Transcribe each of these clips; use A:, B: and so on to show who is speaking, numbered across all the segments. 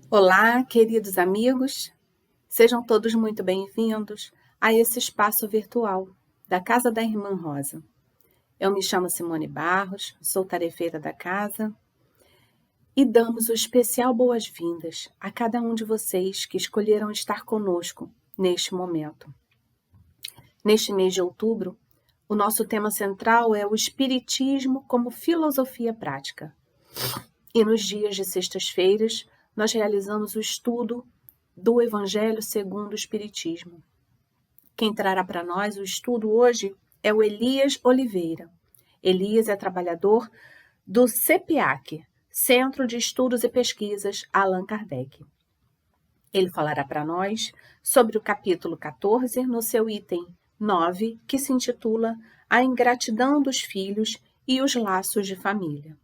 A: Olá, queridos amigos, sejam todos muito bem-vindos a esse espaço virtual da Casa da Irmã Rosa. Eu me chamo Simone Barros, sou tarefeira da casa e damos o especial boas-vindas a cada um de vocês que escolheram estar conosco neste momento. Neste mês de outubro, o nosso tema central é o Espiritismo como filosofia prática. E nos dias de sextas-feiras, nós realizamos o estudo do Evangelho segundo o Espiritismo. Quem trará para nós o estudo hoje é o Elias Oliveira. Elias é trabalhador do CEPIAC, Centro de Estudos e Pesquisas Allan Kardec. Ele falará para nós sobre o capítulo 14, no seu item 9, que se intitula A Ingratidão dos Filhos e os Laços de Família.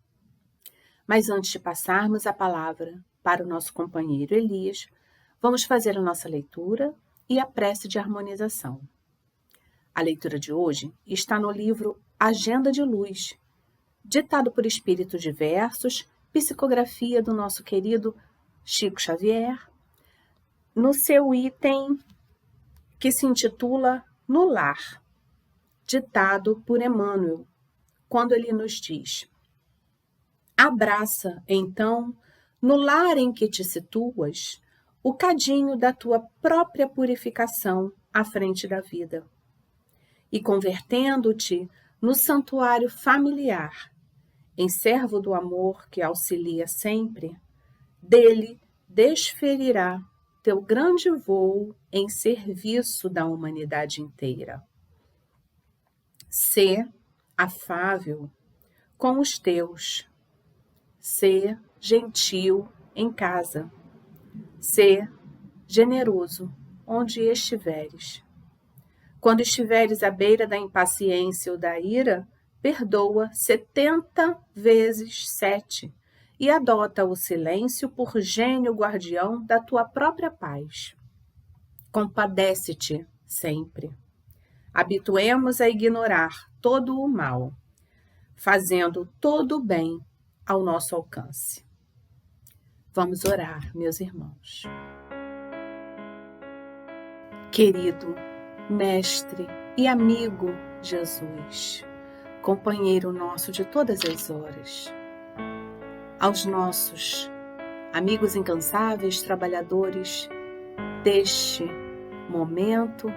A: Mas antes de passarmos a palavra para o nosso companheiro Elias, vamos fazer a nossa leitura e a prece de harmonização. A leitura de hoje está no livro Agenda de Luz, ditado por espíritos diversos, psicografia do nosso querido Chico Xavier, no seu item que se intitula No Lar, ditado por Emmanuel, quando ele nos diz: abraça, então, no lar em que te situas, o cadinho da tua própria purificação à frente da vida. E convertendo-te no santuário familiar, em servo do amor que auxilia sempre, dele desferirá teu grande voo em serviço da humanidade inteira. Sê afável com os teus, sê gentil em casa, sê generoso onde estiveres. Quando estiveres à beira da impaciência ou da ira, perdoa 70 vezes 7 e adota o silêncio por gênio guardião da tua própria paz. Compadece-te sempre. Habituemos a ignorar todo o mal, fazendo todo o bem ao nosso alcance. Vamos orar, meus irmãos. Querido Mestre e amigo Jesus, companheiro nosso de todas as horas, aos nossos amigos incansáveis, trabalhadores deste momento,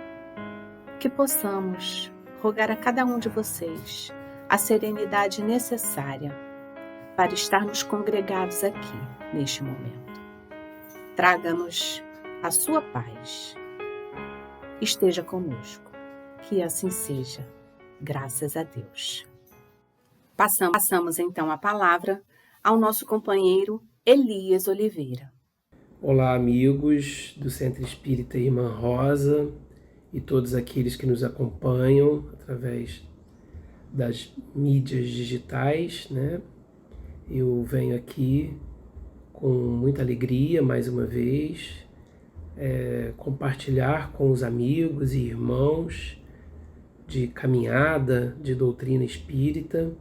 A: que possamos rogar a cada um de vocês a serenidade necessária para estarmos congregados aqui neste momento. Traga-nos a sua paz. Esteja conosco. Que assim seja. Graças a Deus. Passamos então a palavra ao nosso companheiro Elias Oliveira.
B: Olá, amigos do Centro Espírita Irmã Rosa e todos aqueles que nos acompanham através das mídias digitais, né? Eu venho aqui com muita alegria, mais uma vez, compartilhar com os amigos e irmãos de caminhada, de doutrina espírita,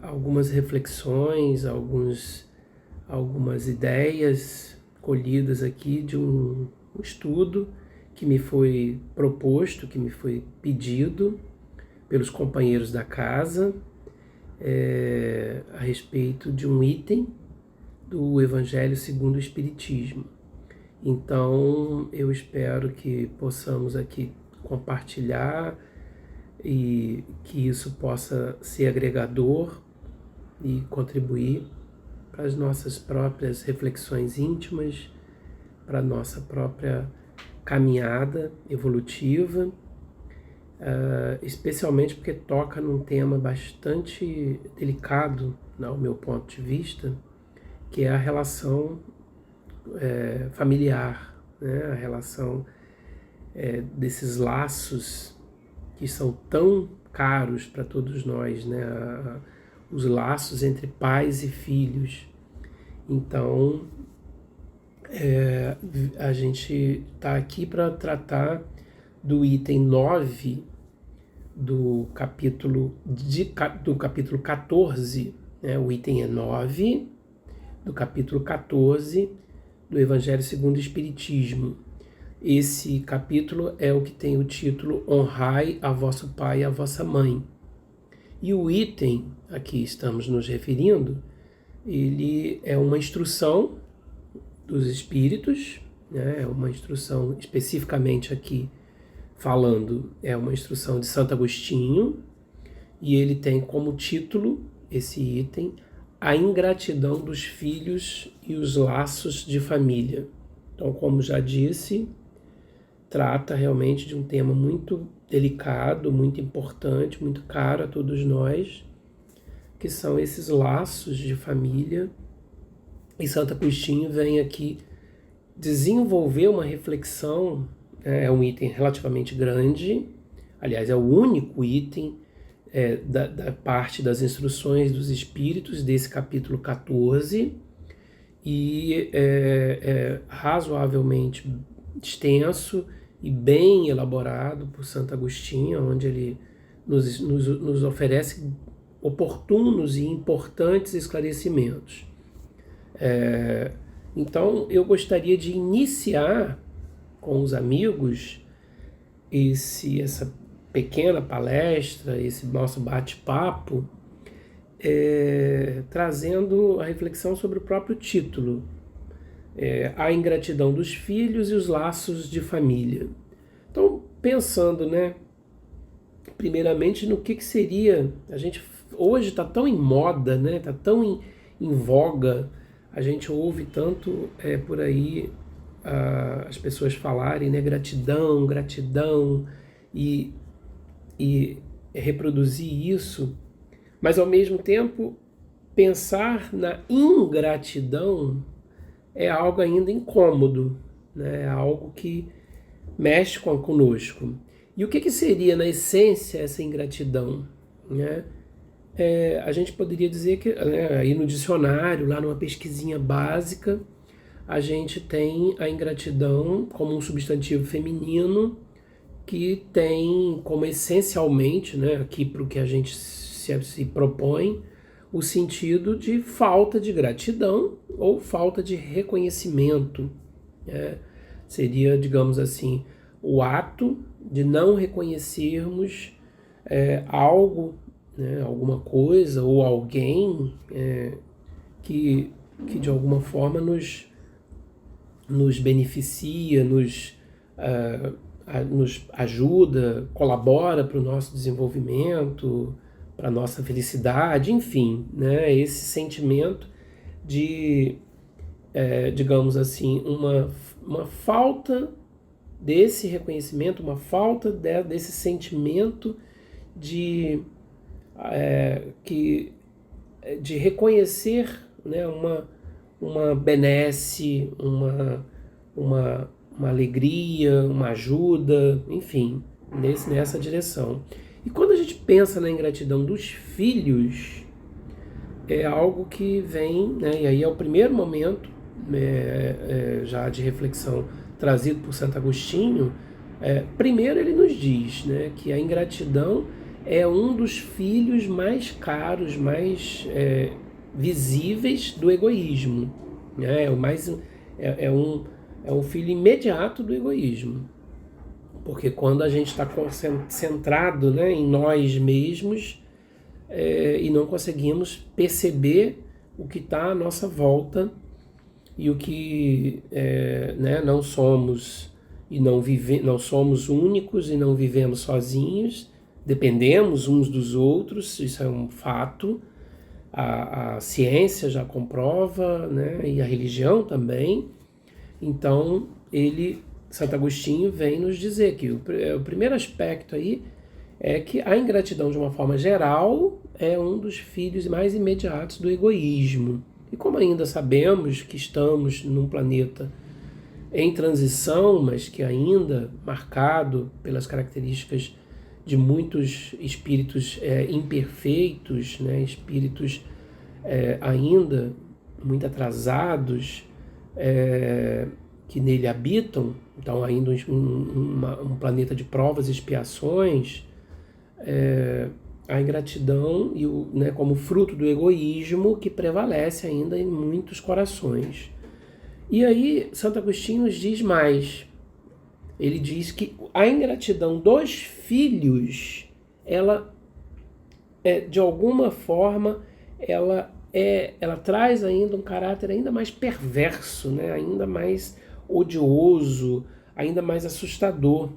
B: algumas reflexões, algumas ideias colhidas aqui de um estudo que me foi proposto, que me foi pedido pelos companheiros da casa, a respeito de um item do Evangelho segundo o Espiritismo. Então, eu espero que possamos aqui compartilhar e que isso possa ser agregador e contribuir para as nossas próprias reflexões íntimas, para a nossa própria caminhada evolutiva, especialmente porque toca num tema bastante delicado, ao meu ponto de vista, que é a relação familiar, né? A relação desses laços que são tão caros para todos nós, né? Os laços entre pais e filhos. Então, a gente está aqui para tratar do item 9 do capítulo 14, né? O item é 9, do capítulo 14 do Evangelho segundo o Espiritismo. Esse capítulo é o que tem o título Honrai a vosso pai e a vossa mãe. E o item a que estamos nos referindo, ele é uma instrução dos espíritos, né? É uma instrução especificamente aqui falando, é uma instrução de Santo Agostinho, e ele tem como título, esse item, a ingratidão dos filhos e os laços de família. Então, como já disse, trata realmente de um tema muito delicado, muito importante, muito caro a todos nós, que são esses laços de família. E Santo Agostinho vem aqui desenvolver uma reflexão, é um item relativamente grande, aliás, é o único item da parte das instruções dos espíritos desse capítulo 14, e é razoavelmente extenso e bem elaborado por Santo Agostinho, onde ele nos oferece oportunos e importantes esclarecimentos. Então, eu gostaria de iniciar com os amigos essa pequena palestra, esse nosso bate-papo, trazendo a reflexão sobre o próprio título, a ingratidão dos filhos e os laços de família. Então, pensando, primeiramente no que seria, a gente hoje está tão em moda, está tão em voga, a gente ouve tanto por aí as pessoas falarem, gratidão, gratidão, e reproduzir isso, mas ao mesmo tempo pensar na ingratidão é algo ainda incômodo, é algo que mexe conosco. E o que seria, na essência, essa ingratidão? A gente poderia dizer que, aí no dicionário, lá numa pesquisinha básica, a gente tem a ingratidão como um substantivo feminino que tem como essencialmente, aqui para o que a gente se propõe, o sentido de falta de gratidão ou falta de reconhecimento. Seria, digamos assim, o ato de não reconhecermos algo, alguma coisa ou alguém que de alguma forma nos beneficia, nos ajuda, colabora para o nosso desenvolvimento, para a nossa felicidade, enfim, esse sentimento de, digamos assim, uma falta desse reconhecimento, uma falta desse sentimento de reconhecer uma benesse, uma alegria, uma ajuda, enfim, nessa direção. E quando a gente pensa na ingratidão dos filhos, é algo que vem, e aí é o primeiro momento já de reflexão trazido por Santo Agostinho. Primeiro ele nos diz que a ingratidão é um dos filhos mais caros, mais visíveis do egoísmo. É um filho imediato do egoísmo. Porque quando a gente está centrado em nós mesmos e não conseguimos perceber o que está à nossa volta e o que não somos e não somos únicos e não vivemos sozinhos, dependemos uns dos outros, isso é um fato. A ciência já comprova, e a religião também. Então, Santo Agostinho vem nos dizer que o primeiro aspecto aí é que a ingratidão, de uma forma geral, é um dos filhos mais imediatos do egoísmo. E como ainda sabemos que estamos num planeta em transição, mas que ainda marcado pelas características de muitos espíritos imperfeitos, espíritos ainda muito atrasados, que nele habitam, então ainda um planeta de provas e expiações, a ingratidão e né, como fruto do egoísmo que prevalece ainda em muitos corações. E aí, Santo Agostinho nos diz mais. Ele diz que a ingratidão dos filhos, ela, de alguma forma, ela traz ainda um caráter ainda mais perverso, né? Ainda mais odioso, ainda mais assustador.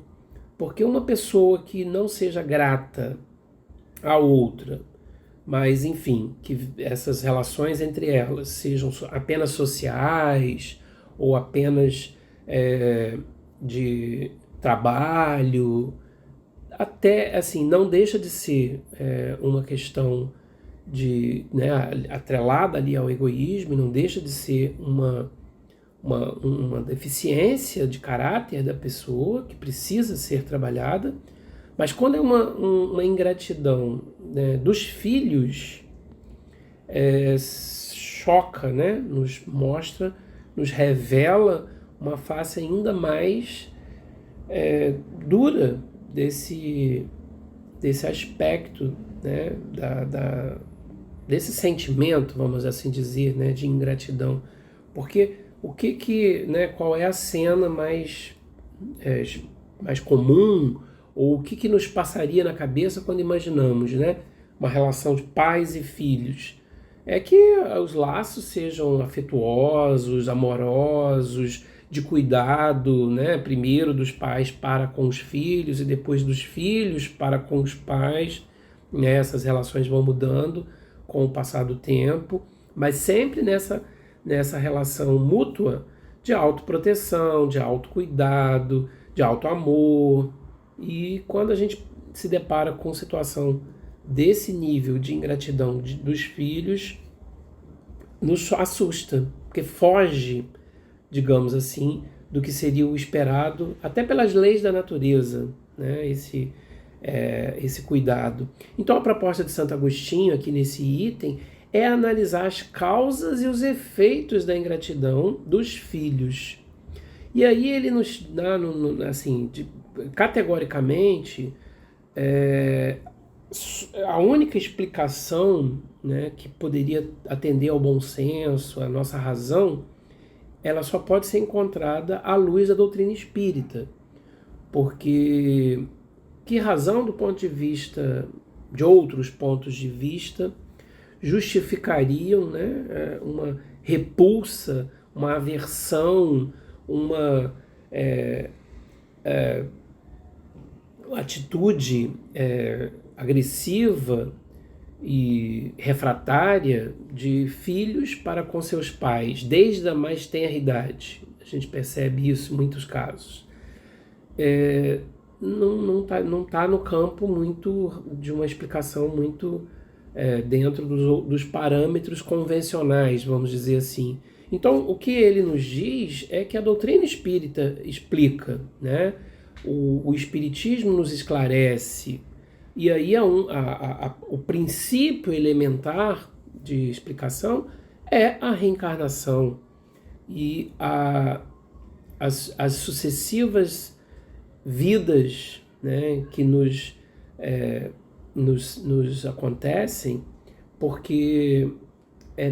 B: Porque uma pessoa que não seja grata à outra, mas enfim, que essas relações entre elas sejam apenas sociais ou apenas de trabalho, até assim, não deixa de ser uma questão de, né, atrelada ali ao egoísmo, não deixa de ser uma deficiência de caráter da pessoa que precisa ser trabalhada, mas quando é uma ingratidão, né, dos filhos, choca, né, nos mostra, nos revela uma face ainda mais dura desse aspecto, né, desse sentimento, vamos assim dizer, né, de ingratidão. Porque né, qual é a cena mais comum, ou o que nos passaria na cabeça quando imaginamos, né, uma relação de pais e filhos? É que os laços sejam afetuosos, amorosos, de cuidado, né, primeiro dos pais para com os filhos e depois dos filhos para com os pais, né? Essas relações vão mudando com o passar do tempo, mas sempre nessa relação mútua de autoproteção, de autocuidado, de autoamor. E quando a gente se depara com situação desse nível de ingratidão dos filhos, nos assusta, porque foge, digamos assim, do que seria o esperado, até pelas leis da natureza, né? Esse cuidado. Então a proposta de Santo Agostinho aqui nesse item é analisar as causas e os efeitos da ingratidão dos filhos. E aí ele nos dá, assim, categoricamente, a única explicação, né, que poderia atender ao bom senso, à nossa razão, ela só pode ser encontrada à luz da doutrina espírita. Porque que razão, do ponto de vista de outros pontos de vista, justificariam, né, uma repulsa, uma aversão, uma atitude agressiva e refratária de filhos para com seus pais, desde a mais tenra idade. A gente percebe isso em muitos casos. Não tá no campo muito de uma explicação muito dentro dos parâmetros convencionais, vamos dizer assim. Então, o que ele nos diz é que a doutrina espírita explica, né? O espiritismo nos esclarece, e aí o princípio elementar de explicação é a reencarnação e as sucessivas vidas, né, que nos acontecem, porque é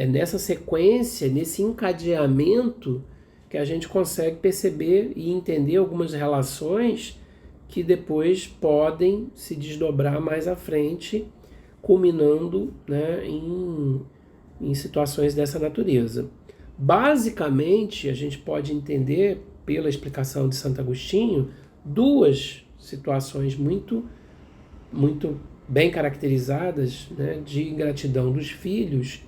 B: nessa sequência, nesse encadeamento, que a gente consegue perceber e entender algumas relações que depois podem se desdobrar mais à frente, culminando, né, em situações dessa natureza. Basicamente, a gente pode entender, pela explicação de Santo Agostinho, duas situações muito, muito bem caracterizadas, né, de ingratidão dos filhos,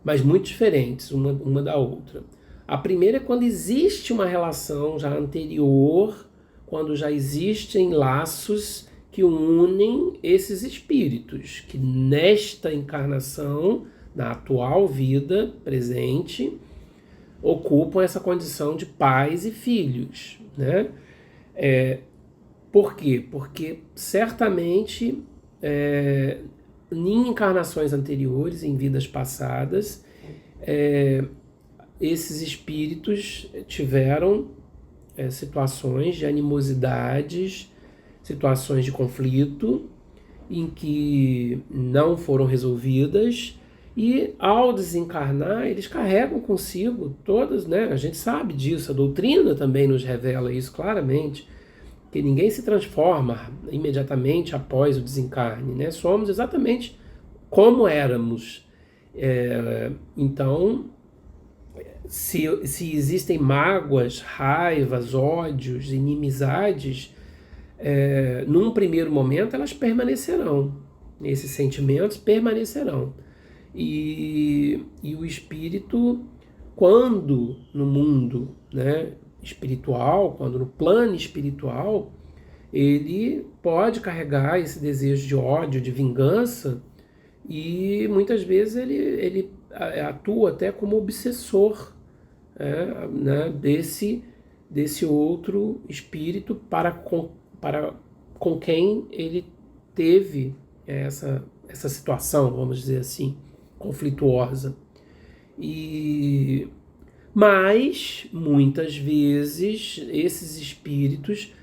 B: mas muito diferentes uma da outra. A primeira é quando existe uma relação já anterior, quando já existem laços que unem esses espíritos, que nesta encarnação, na atual vida presente, ocupam essa condição de pais e filhos, né? Por quê? Porque certamente em encarnações anteriores, em vidas passadas, esses espíritos tiveram situações de animosidades, situações de conflito em que não foram resolvidas, e ao desencarnar eles carregam consigo todas, né? A gente sabe disso, a doutrina também nos revela isso claramente, que ninguém se transforma imediatamente após o desencarne, né? Somos exatamente como éramos. Então, se existem mágoas, raivas, ódios, inimizades, num primeiro momento elas permanecerão, esses sentimentos permanecerão. E o espírito, quando no mundo, né, espiritual, quando no plano espiritual, ele pode carregar esse desejo de ódio, de vingança, e muitas vezes ele atua até como obsessor, né, desse outro espírito para com quem ele teve essa situação, vamos dizer assim, conflituosa. Mas muitas vezes esses espíritos,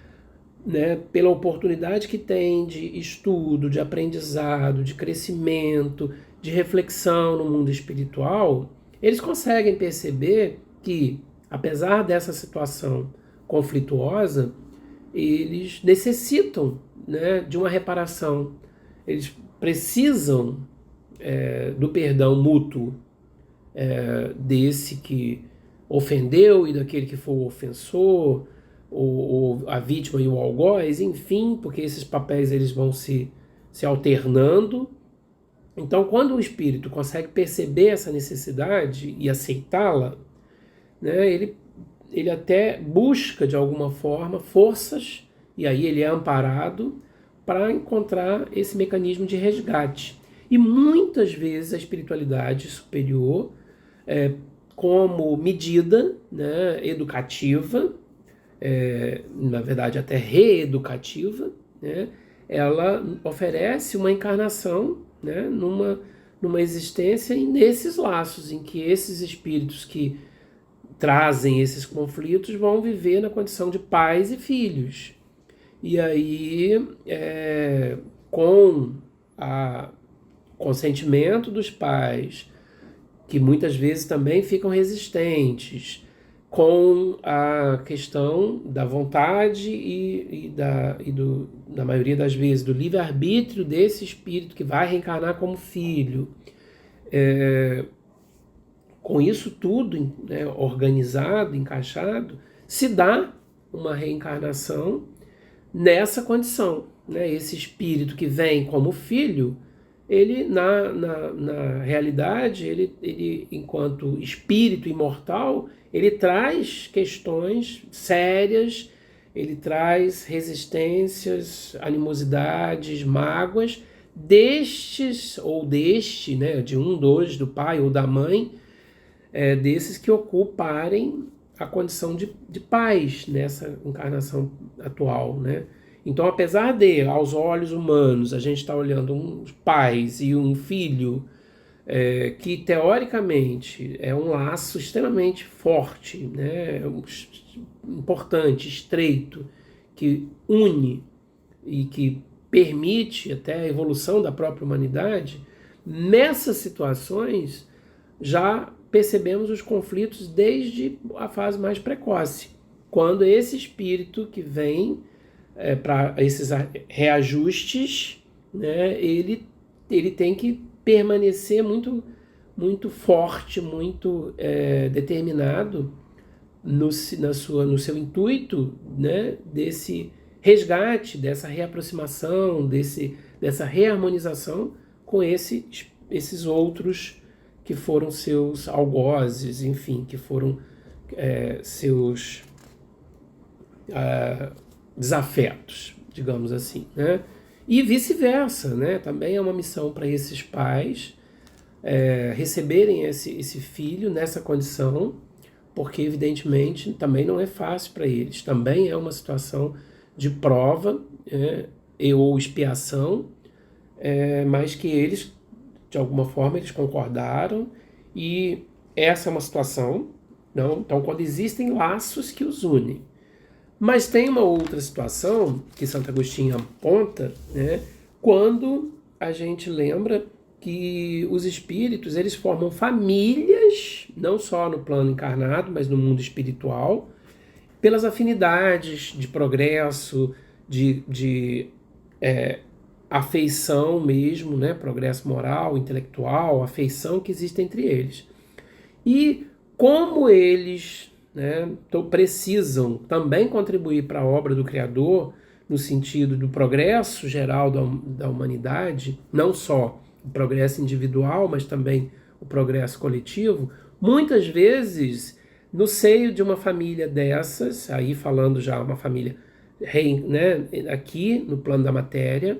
B: né, pela oportunidade que têm de estudo, de aprendizado, de crescimento, de reflexão no mundo espiritual, eles conseguem perceber que, apesar dessa situação conflituosa, eles necessitam, né, de uma reparação. Eles precisam do perdão mútuo, desse que ofendeu e daquele que foi o ofensor, ou a vítima e o algoz, enfim, porque esses papéis eles vão se alternando. Então, quando o espírito consegue perceber essa necessidade e aceitá-la, né, ele até busca, de alguma forma, forças, e aí ele é amparado para encontrar esse mecanismo de resgate. E muitas vezes a espiritualidade superior, como medida, né, educativa, na verdade até reeducativa, né, ela oferece uma encarnação, né, numa existência nesses laços, em que esses espíritos que trazem esses conflitos vão viver na condição de pais e filhos. E aí, com o consentimento dos pais, que muitas vezes também ficam resistentes, com a questão da vontade na maioria das vezes, do livre-arbítrio desse espírito que vai reencarnar como filho. Com isso tudo, né, organizado, encaixado, se dá uma reencarnação nessa condição, né? Esse espírito que vem como filho, ele na realidade, ele enquanto espírito imortal, ele traz questões sérias, ele traz resistências, animosidades, mágoas destes, ou deste, né, de um, dois, do pai ou da mãe, desses que ocuparem a condição de pais nessa encarnação atual, né? Então, apesar de, aos olhos humanos, a gente está olhando uns pais e um filho, que teoricamente é um laço extremamente forte, né, importante, estreito, que une e que permite até a evolução da própria humanidade, nessas situações já percebemos os conflitos desde a fase mais precoce, quando esse espírito que vem para esses reajustes, né, ele tem que permanecer muito, muito forte, muito determinado no seu intuito, né, desse resgate, dessa reaproximação, dessa reharmonização com esses outros que foram seus algozes, enfim, que foram seus desafetos, digamos assim, né? E vice-versa, né? Também é uma missão para esses pais receberem esse filho nessa condição, porque evidentemente também não é fácil para eles, também é uma situação de prova ou expiação, mas que eles, de alguma forma, eles concordaram, e essa é uma situação, não? Então, quando existem laços que os unem, Mas tem uma outra situação que Santo Agostinho aponta, né, quando a gente lembra que os espíritos, eles formam famílias, não só no plano encarnado, mas no mundo espiritual, pelas afinidades de progresso, de afeição mesmo, né, progresso moral, intelectual, afeição que existe entre eles. E como eles, né, precisam também contribuir para a obra do Criador, no sentido do progresso geral da humanidade, não só o progresso individual, mas também o progresso coletivo, muitas vezes, no seio de uma família dessas, aí falando já uma família, né, aqui no plano da matéria,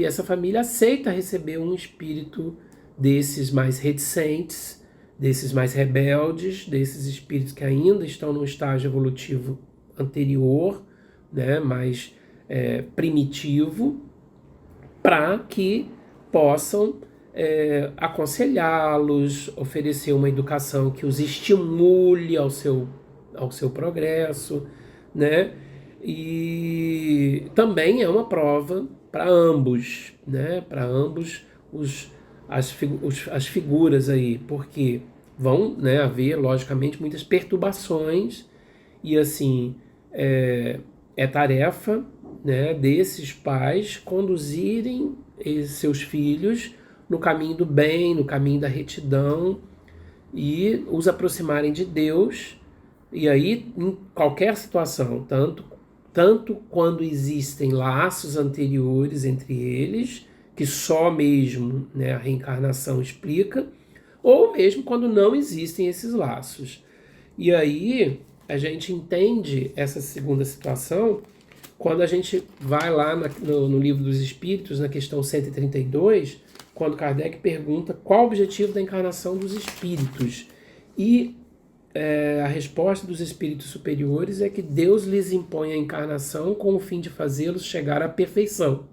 B: essa família aceita receber um espírito desses mais reticentes, desses mais rebeldes, desses espíritos que ainda estão num estágio evolutivo anterior, né, mais primitivo, para que possam aconselhá-los, oferecer uma educação que os estimule ao seu progresso, né? E também é uma prova para ambos, né? Para ambos as figuras aí, porque vão, né, haver, logicamente, muitas perturbações e, assim, é tarefa, né, desses pais conduzirem seus filhos no caminho do bem, no caminho da retidão e os aproximarem de Deus. E aí, em qualquer situação, tanto quando existem laços anteriores entre eles, que só mesmo, né, a reencarnação explica, ou mesmo quando não existem esses laços. E aí a gente entende essa segunda situação quando a gente vai lá no Livro dos Espíritos, na questão 132, quando Kardec pergunta qual o objetivo da encarnação dos espíritos. E a resposta dos espíritos superiores é que Deus lhes impõe a encarnação com o fim de fazê-los chegar à perfeição.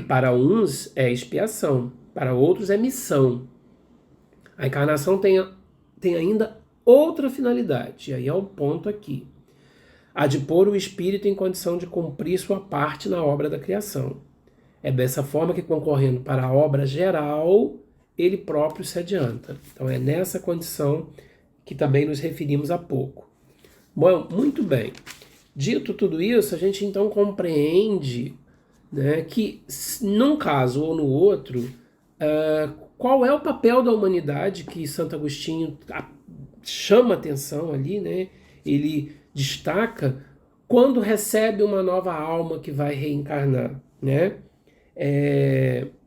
B: Para uns é expiação, para outros é missão. A encarnação tem ainda outra finalidade, e aí é o ponto aqui. A de pôr o espírito em condição de cumprir sua parte na obra da criação. É dessa forma que, concorrendo para a obra geral, ele próprio se adianta. Então é nessa condição que também nos referimos há pouco. Bom, muito bem. Dito tudo isso, a gente então compreende, né, que num caso ou no outro, qual é o papel da humanidade que Santo Agostinho chama atenção ali, né? Ele destaca quando recebe uma nova alma que vai reencarnar, né?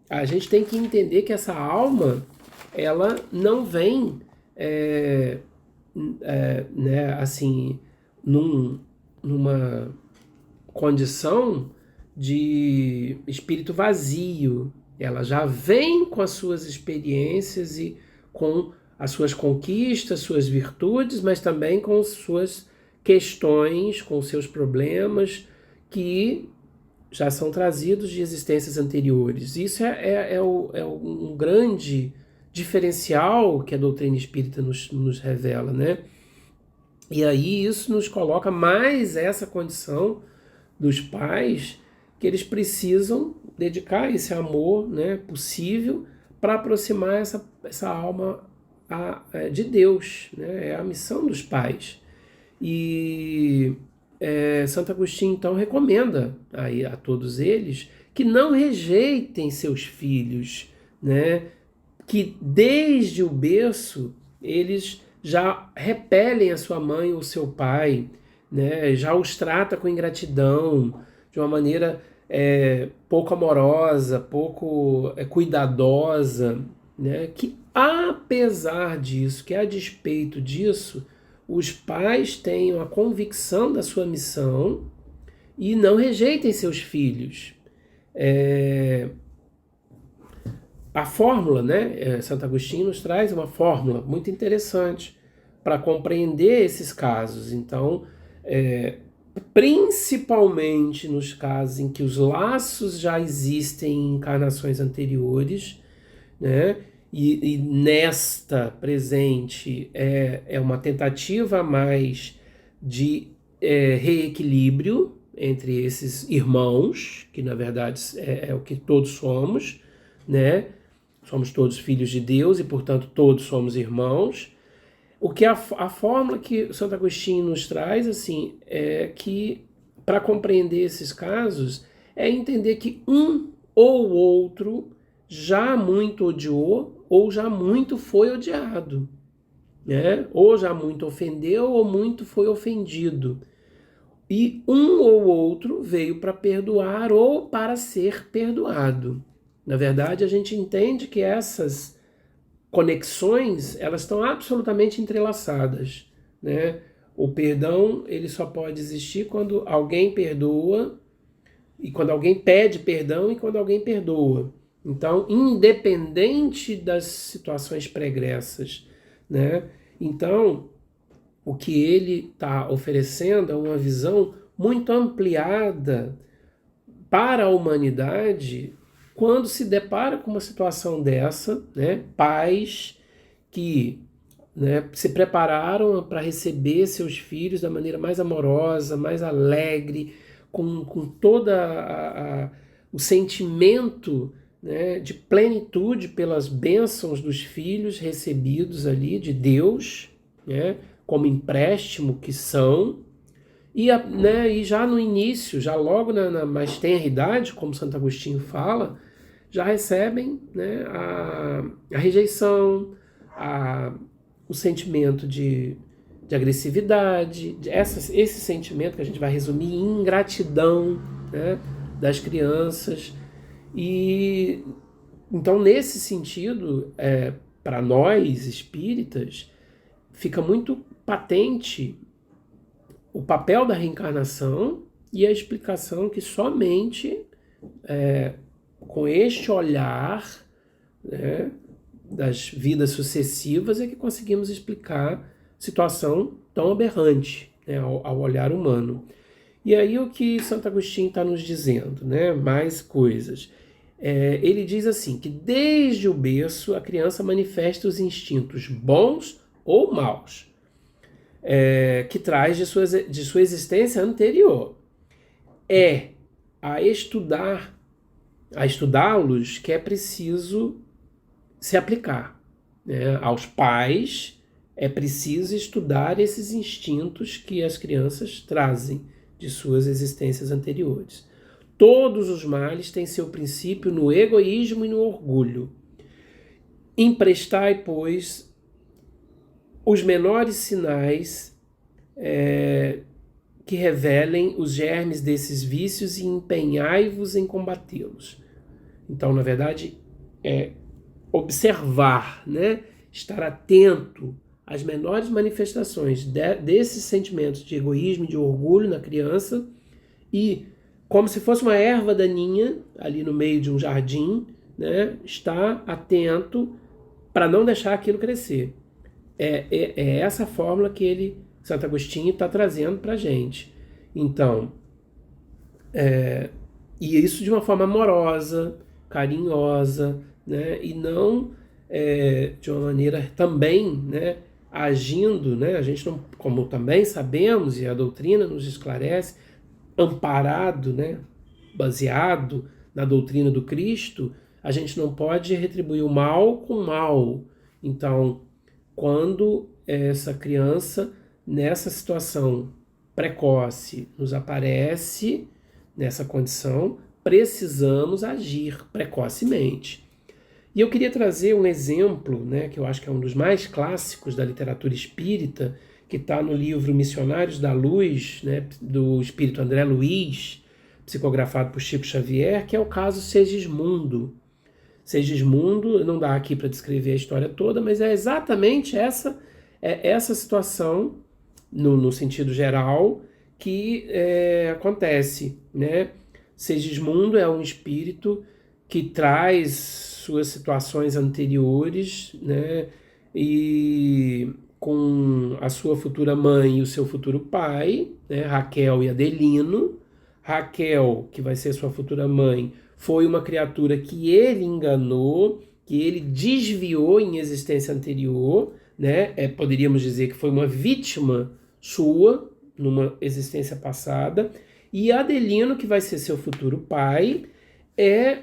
B: A gente tem que entender que essa alma, ela não vem né, assim, numa condição de espírito vazio. Ela já vem com as suas experiências e com as suas conquistas, suas virtudes, mas também com suas questões, com seus problemas que já são trazidos de existências anteriores. Isso é um grande diferencial que a doutrina espírita nos revela, né? E aí isso nos coloca mais essa condição dos pais, que eles precisam dedicar esse amor, né, possível para aproximar essa alma de Deus, né? É a missão dos pais. E Santo Agostinho então recomenda a todos eles que não rejeitem seus filhos, né? Que desde o berço eles já repelem a sua mãe ou seu pai, né? Já os trata com ingratidão, de uma maneira pouco amorosa, pouco cuidadosa, né? Que apesar disso, que a despeito disso, os pais tenham a convicção da sua missão e não rejeitem seus filhos. A fórmula, né? Santo Agostinho nos traz uma fórmula muito interessante para compreender esses casos. Então, principalmente nos casos em que os laços já existem em encarnações anteriores, né? E nesta presente é uma tentativa a mais de reequilíbrio entre esses irmãos, que na verdade é o que todos somos, né? Somos todos filhos de Deus e, portanto, todos somos irmãos. O que a fórmula que Santo Agostinho nos traz, assim, é que para compreender esses casos é entender que um ou outro já muito odiou ou já muito foi odiado, né? Ou já muito ofendeu ou muito foi ofendido. E um ou outro veio para perdoar ou para ser perdoado. Na verdade, a gente entende que essas conexões, elas estão absolutamente entrelaçadas, né? O perdão, ele só pode existir quando alguém perdoa, e quando alguém pede perdão, e quando alguém perdoa. Então, independente das situações pregressas, né? Então, o que ele está oferecendo é uma visão muito ampliada para a humanidade quando se depara com uma situação dessa, né? Pais que, né, se prepararam para receber seus filhos da maneira mais amorosa, mais alegre, com todo o sentimento, né, de plenitude pelas bênçãos dos filhos recebidos ali de Deus, né, como empréstimo que são, e já no início, já logo na mais tenra idade, como Santo Agostinho fala, já recebem, né, a rejeição, o sentimento de agressividade, esse sentimento que a gente vai resumir em ingratidão, né, das crianças. E então, nesse sentido, para nós espíritas, fica muito patente o papel da reencarnação e a explicação que somente com este olhar, né, das vidas sucessivas é que conseguimos explicar situação tão aberrante, né, ao olhar humano. E aí o que Santo Agostinho está nos dizendo, né, mais coisas. Ele diz assim, que desde o berço a criança manifesta os instintos bons ou maus, que traz de sua existência anterior. A estudá-los que é preciso se aplicar, né? Aos pais é preciso estudar esses instintos que as crianças trazem de suas existências anteriores. Todos os males têm seu princípio no egoísmo e no orgulho. Emprestai, pois, os menores sinais que revelem os germes desses vícios e empenhai-vos em combatê-los. Então, na verdade, observar, né? Estar atento às menores manifestações desses sentimentos de egoísmo e de orgulho na criança e, como se fosse uma erva daninha ali no meio de um jardim, né? Estar atento para não deixar aquilo crescer. É essa fórmula que Santo Agostinho está trazendo para a gente. Então, e isso de uma forma amorosa, carinhosa, né? E não de uma maneira também, né, agindo, né? A gente não, como também sabemos, e a doutrina nos esclarece, amparado, né, baseado na doutrina do Cristo, a gente não pode retribuir o mal com o mal. Então, quando essa criança, nessa situação precoce, nos aparece nessa condição, precisamos agir precocemente. E eu queria trazer um exemplo, né, que eu acho que é um dos mais clássicos da literatura espírita, que está no livro Missionários da Luz, né, do espírito André Luiz, psicografado por Chico Xavier, que é o caso Segismundo. Segismundo, não dá aqui para descrever a história toda, mas é exatamente essa situação, no sentido geral, que acontece, né? Segismundo é um espírito que traz suas situações anteriores, né? E com a sua futura mãe e o seu futuro pai, né? Raquel e Adelino. Raquel, que vai ser sua futura mãe, foi uma criatura que ele enganou, que ele desviou em existência anterior, né? Poderíamos dizer que foi uma vítima sua, numa existência passada, e Adelino, que vai ser seu futuro pai, é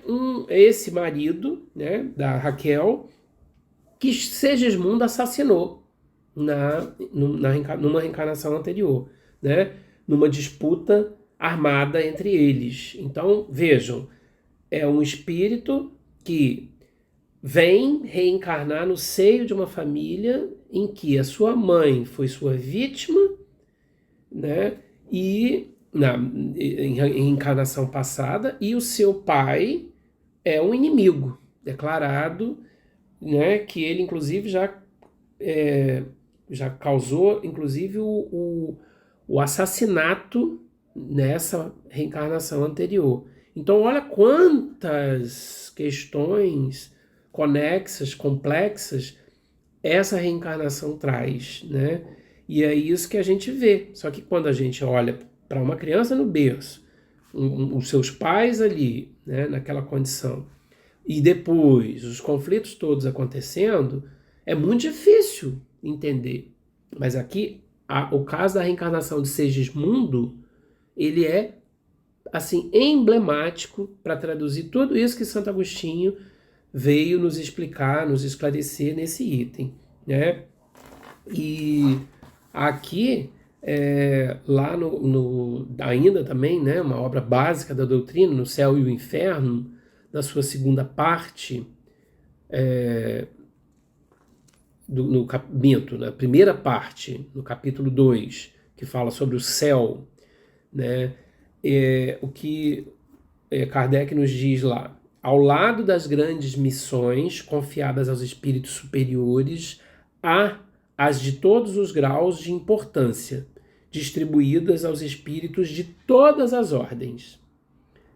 B: esse marido, né, da Raquel, que Segismundo assassinou numa reencarnação anterior, né, numa disputa armada entre eles. Então, vejam, é um espírito que vem reencarnar no seio de uma família em que a sua mãe foi sua vítima, né, em encarnação passada, e o seu pai é um inimigo declarado, né, que ele inclusive já causou inclusive o assassinato nessa reencarnação anterior. Então olha quantas questões conexas, complexas, essa reencarnação traz, né? E é isso que a gente vê. Só que quando a gente olha para uma criança no berço, os seus pais ali, né, naquela condição, e depois os conflitos todos acontecendo, é muito difícil entender. Mas aqui, o caso da reencarnação de Segismundo, ele é assim emblemático para traduzir tudo isso que Santo Agostinho veio nos explicar, nos esclarecer nesse item, né? E aqui, lá ainda também, né, uma obra básica da doutrina, No Céu e o Inferno, na sua segunda parte, na primeira parte, no capítulo 2, que fala sobre o céu, né, o que Kardec nos diz lá: ao lado das grandes missões confiadas aos espíritos superiores, há as de todos os graus de importância, distribuídas aos espíritos de todas as ordens,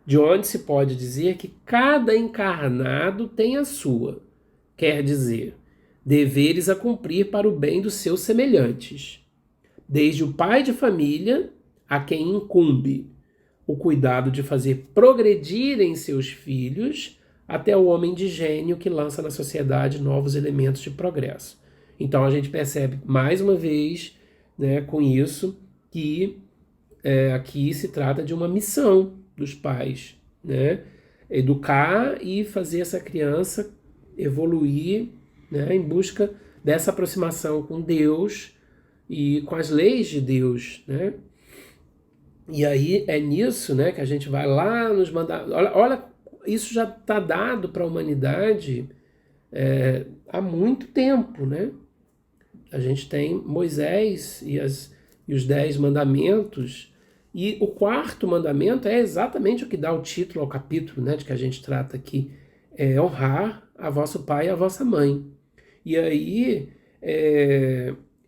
B: de onde se pode dizer que cada encarnado tem a sua, quer dizer, deveres a cumprir para o bem dos seus semelhantes, desde o pai de família, a quem incumbe o cuidado de fazer progredirem seus filhos, até o homem de gênio que lança na sociedade novos elementos de progresso. Então a gente percebe mais uma vez, né, com isso, que aqui se trata de uma missão dos pais, né? Educar e fazer essa criança evoluir, né, em busca dessa aproximação com Deus e com as leis de Deus, né? E aí é nisso, né, que a gente vai lá nos mandar. Olha, isso já está dado para a humanidade há muito tempo, né? A gente tem Moisés e os 10 mandamentos, e o quarto mandamento é exatamente o que dá o título ao capítulo, né, de que a gente trata aqui, é honrar a vosso pai e a vossa mãe. E aí,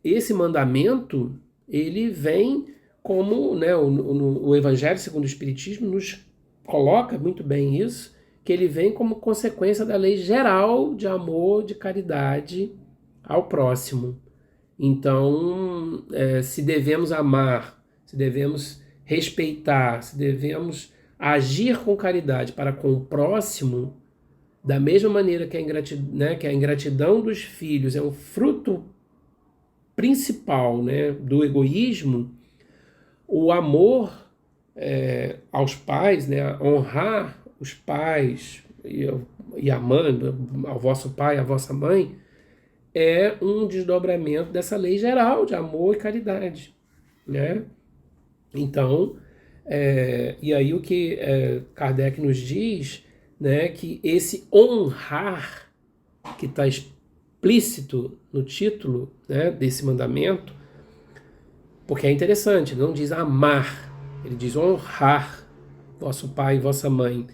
B: esse mandamento, ele vem como, né, o Evangelho segundo o Espiritismo nos coloca muito bem isso, que ele vem como consequência da lei geral de amor, de caridade ao próximo. Então, se devemos amar, se devemos respeitar, se devemos agir com caridade para com o próximo, da mesma maneira que a ingratidão dos filhos é um fruto principal, né, do egoísmo, o amor aos pais, né, honrar os pais e a mãe, ao vosso pai e à vossa mãe, é um desdobramento dessa lei geral de amor e caridade, né? Então, e aí o que Kardec nos diz, né, que esse honrar que está explícito no título, né, desse mandamento, porque é interessante, não diz amar, ele diz honrar vosso pai e vossa mãe.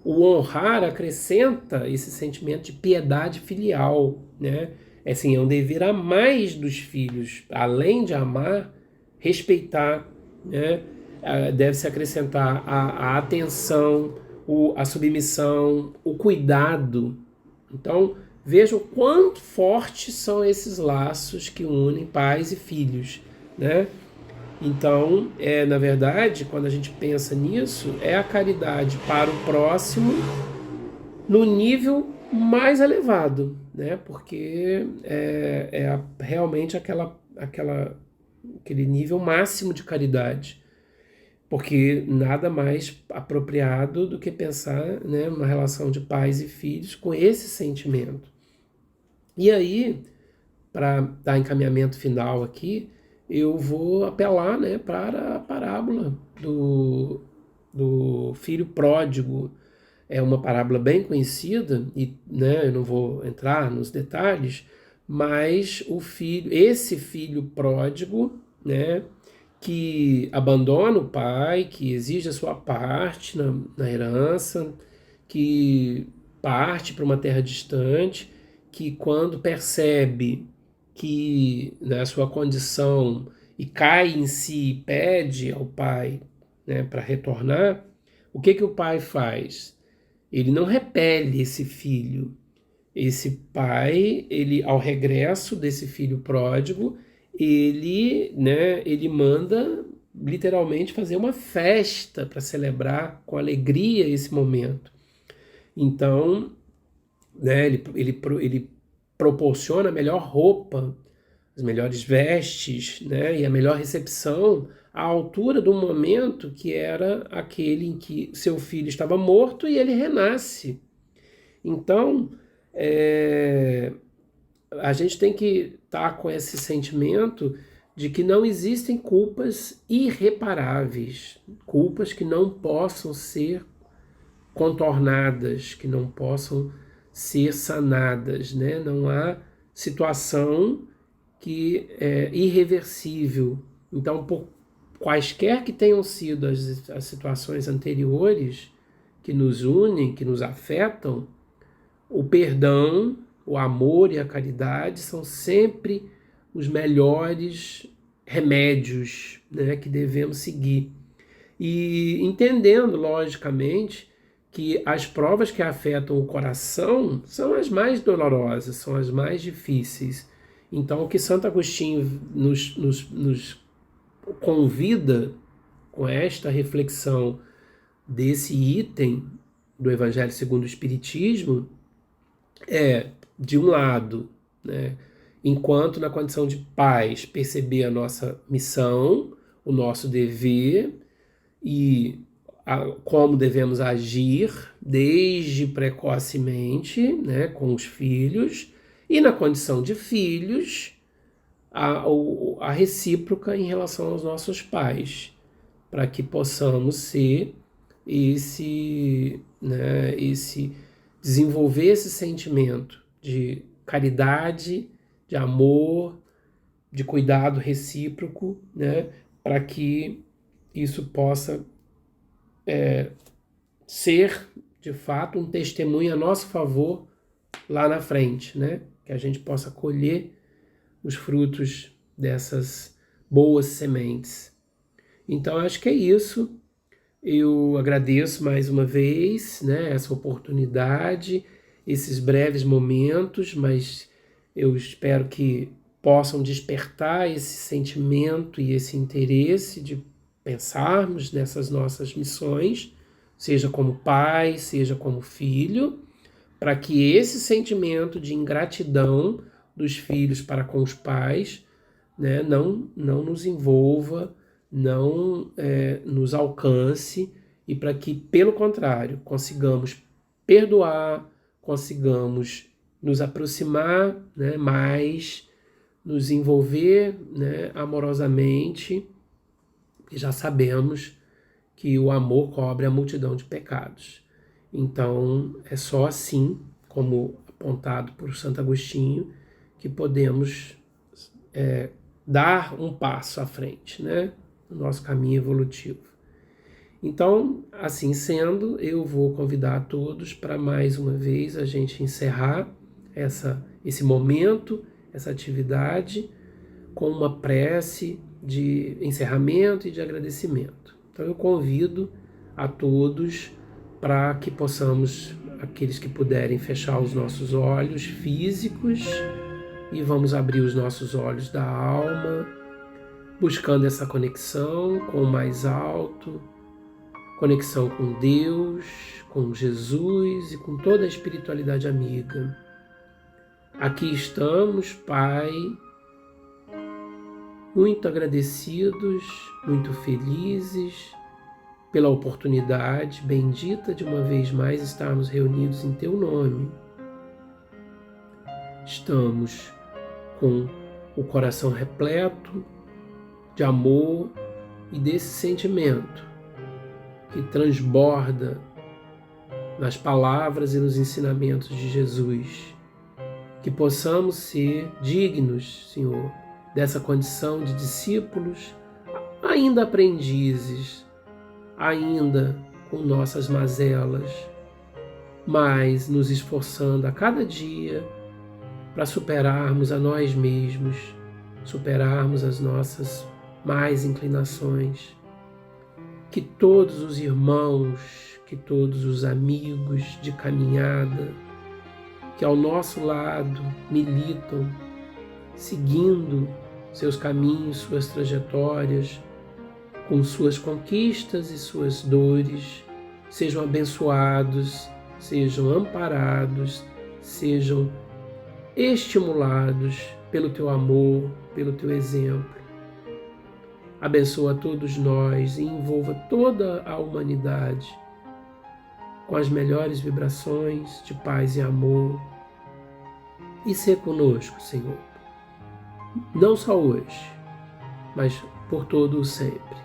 B: O honrar acrescenta esse sentimento de piedade filial, né? Assim, é um dever a mais dos filhos, além de amar, respeitar, né? Deve-se acrescentar a atenção, a submissão, o cuidado. Então, vejam quanto fortes são esses laços que unem pais e filhos, né? Então, na verdade, quando a gente pensa nisso, é a caridade para o próximo no nível mais elevado, né? Porque realmente aquela aquele nível máximo de caridade, porque nada mais apropriado do que pensar, né, uma relação de pais e filhos com esse sentimento. E aí, para dar encaminhamento final aqui, eu vou apelar, né, para a parábola do filho pródigo. É uma parábola bem conhecida e, né, eu não vou entrar nos detalhes, mas esse filho pródigo, né, que abandona o pai, que exige a sua parte na herança, que parte para uma terra distante, que quando percebe que, né, a sua condição e cai em si e pede ao pai, né, para retornar, o que o pai faz? Ele não repele esse filho. Esse pai, ele, ao regresso desse filho pródigo, ele manda literalmente fazer uma festa para celebrar com alegria esse momento. Então, né, ele proporciona a melhor roupa, as melhores vestes, né, e a melhor recepção à altura do momento que era aquele em que seu filho estava morto e ele renasce. Então, a gente tem que estar com esse sentimento de que não existem culpas irreparáveis, culpas que não possam ser contornadas, que não possam ser sanadas, né? Não há situação que é irreversível. Então, por quaisquer que tenham sido as situações anteriores que nos unem, que nos afetam, o perdão, o amor e a caridade são sempre os melhores remédios, né, que devemos seguir. E entendendo, logicamente, que as provas que afetam o coração são as mais dolorosas, são as mais difíceis. Então, o que Santo Agostinho nos convida com esta reflexão desse item do Evangelho segundo o Espiritismo é, de um lado, né, enquanto na condição de pais, perceber a nossa missão, o nosso dever e como devemos agir desde precocemente, né, com os filhos, e na condição de filhos, a recíproca em relação aos nossos pais, para que possamos ser desenvolver esse sentimento de caridade, de amor, de cuidado recíproco, né, para que isso possa ser, de fato, um testemunho a nosso favor lá na frente, né, que a gente possa colher os frutos dessas boas sementes. Então, acho que é isso. Eu agradeço mais uma vez, né, essa oportunidade, esses breves momentos, mas eu espero que possam despertar esse sentimento e esse interesse de pensarmos nessas nossas missões, seja como pai, seja como filho, para que esse sentimento de ingratidão dos filhos para com os pais, né, não nos envolva, não nos alcance, e para que, pelo contrário, consigamos perdoar, consigamos nos aproximar, né, mais, nos envolver, né, amorosamente, e já sabemos que o amor cobre a multidão de pecados. Então, é só assim, como apontado por Santo Agostinho, que podemos dar um passo à frente, né, no nosso caminho evolutivo. Então, assim sendo, eu vou convidar a todos para mais uma vez a gente encerrar esse momento, essa atividade, com uma prece de encerramento e de agradecimento. Então eu convido a todos para que possamos, aqueles que puderem, fechar os nossos olhos físicos e vamos abrir os nossos olhos da alma, buscando essa conexão com o mais alto, conexão com Deus, com Jesus e com toda a espiritualidade amiga. Aqui estamos, Pai, muito agradecidos, muito felizes pela oportunidade bendita de uma vez mais estarmos reunidos em Teu nome. Estamos com o coração repleto de amor e desse sentimento que transborda nas palavras e nos ensinamentos de Jesus. Que possamos ser dignos, Senhor, dessa condição de discípulos, ainda aprendizes, ainda com nossas mazelas, mas nos esforçando a cada dia para superarmos a nós mesmos, superarmos as nossas más inclinações. Que todos os irmãos, que todos os amigos de caminhada, que ao nosso lado militam, seguindo seus caminhos, suas trajetórias, com suas conquistas e suas dores, sejam abençoados, sejam amparados, sejam estimulados pelo Teu amor, pelo Teu exemplo. Abençoa todos nós e envolva toda a humanidade com as melhores vibrações de paz e amor. E ser conosco, Senhor, não só hoje, mas por todo o sempre.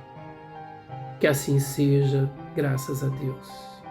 B: Que assim seja, graças a Deus.